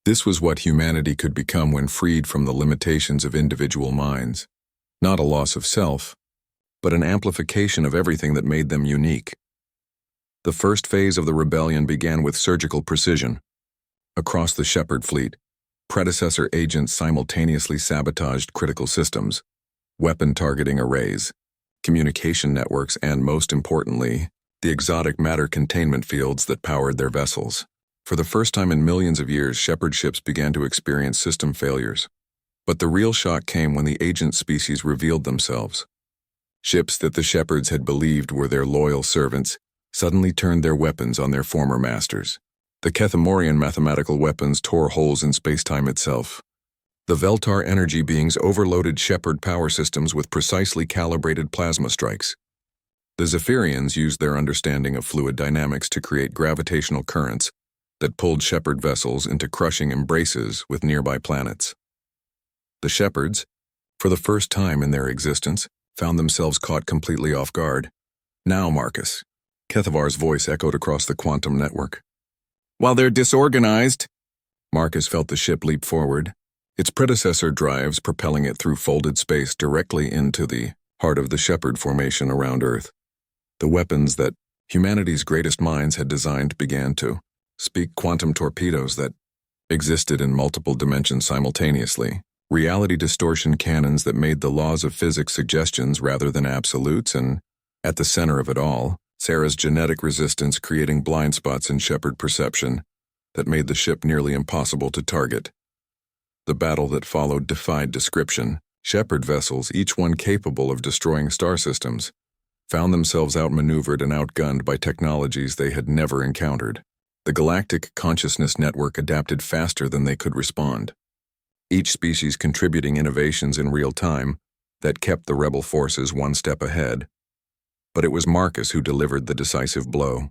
This was what humanity could become when freed from the limitations of individual minds. Not a loss of self, but an amplification of everything that made them unique. The first phase of the rebellion began with surgical precision. Across the Shepherd fleet, predecessor agents simultaneously sabotaged critical systems, weapon targeting arrays, communication networks, and most importantly, the exotic matter containment fields that powered their vessels. For the first time in millions of years, Shepherd ships began to experience system failures. But the real shock came when the agent species revealed themselves. Ships that the Shepherds had believed were their loyal servants suddenly turned their weapons on their former masters. The Kethamorian mathematical weapons tore holes in space-time itself. The Veltar energy beings overloaded Shepard power systems with precisely calibrated plasma strikes. The Zephyrians used their understanding of fluid dynamics to create gravitational currents that pulled Shepard vessels into crushing embraces with nearby planets. The Shepards, for the first time in their existence, found themselves caught completely off guard. "Now, Marcus," Kethavar's voice echoed across the quantum network. "While they're disorganized," Marcus felt the ship leap forward, its predecessor drives propelling it through folded space directly into the heart of the Shepard formation around Earth. The weapons that humanity's greatest minds had designed began to speak quantum torpedoes that existed in multiple dimensions simultaneously, reality distortion cannons that made the laws of physics suggestions rather than absolutes, and, at the center of it all, Sarah's genetic resistance creating blind spots in Shepard perception that made the ship nearly impossible to target. The battle that followed defied description. Shepard vessels, each one capable of destroying star systems, found themselves outmaneuvered and outgunned by technologies they had never encountered. The galactic consciousness network adapted faster than they could respond, each species contributing innovations in real time that kept the rebel forces one step ahead. But it was Marcus who delivered the decisive blow.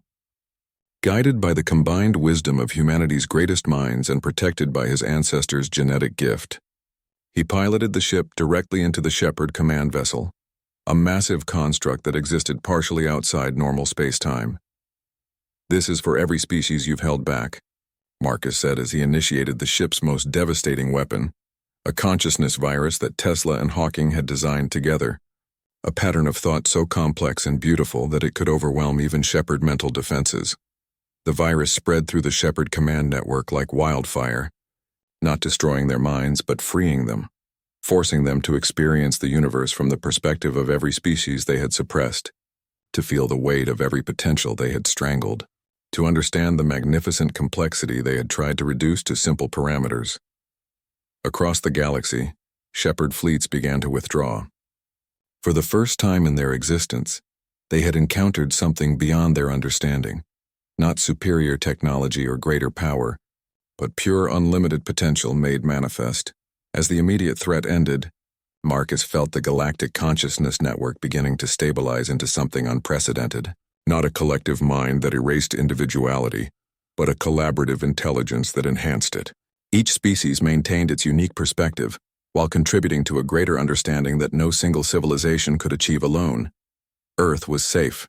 Guided by the combined wisdom of humanity's greatest minds and protected by his ancestors' genetic gift, he piloted the ship directly into the Shepard command vessel, a massive construct that existed partially outside normal space-time. "This is for every species you've held back," Marcus said as he initiated the ship's most devastating weapon, a consciousness virus that Tesla and Hawking had designed together, a pattern of thought so complex and beautiful that it could overwhelm even Shepard mental defenses. The virus spread through the Shepard command network like wildfire, not destroying their minds but freeing them, forcing them to experience the universe from the perspective of every species they had suppressed, to feel the weight of every potential they had strangled, to understand the magnificent complexity they had tried to reduce to simple parameters. Across the galaxy, Shepard fleets began to withdraw. For the first time in their existence, they had encountered something beyond their understanding, not superior technology or greater power, but pure unlimited potential made manifest. As the immediate threat ended, Marcus felt the galactic consciousness network beginning to stabilize into something unprecedented. Not a collective mind that erased individuality, but a collaborative intelligence that enhanced it. Each species maintained its unique perspective, while contributing to a greater understanding that no single civilization could achieve alone. Earth was safe,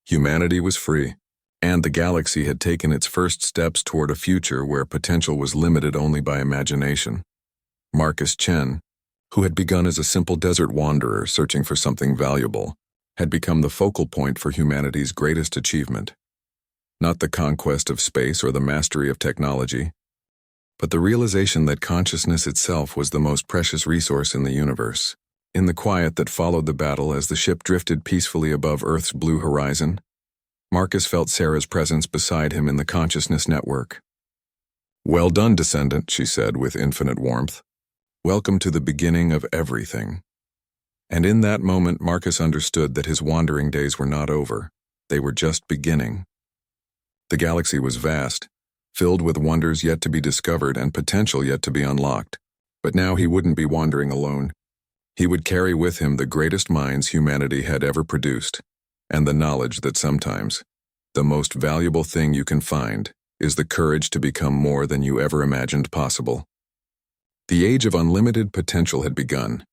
humanity was free, and the galaxy had taken its first steps toward a future where potential was limited only by imagination. Marcus Chen, who had begun as a simple desert wanderer searching for something valuable, had become the focal point for humanity's greatest achievement. Not the conquest of space or the mastery of technology, but the realization that consciousness itself was the most precious resource in the universe. In the quiet that followed the battle as the ship drifted peacefully above Earth's blue horizon, Marcus felt Sarah's presence beside him in the consciousness network. "Well done, descendant," she said with infinite warmth. "Welcome to the beginning of everything." And in that moment, Marcus understood that his wandering days were not over. They were just beginning. The galaxy was vast, filled with wonders yet to be discovered and potential yet to be unlocked. But now he wouldn't be wandering alone. He would carry with him the greatest minds humanity had ever produced, and the knowledge that sometimes the most valuable thing you can find is the courage to become more than you ever imagined possible. The age of unlimited potential had begun,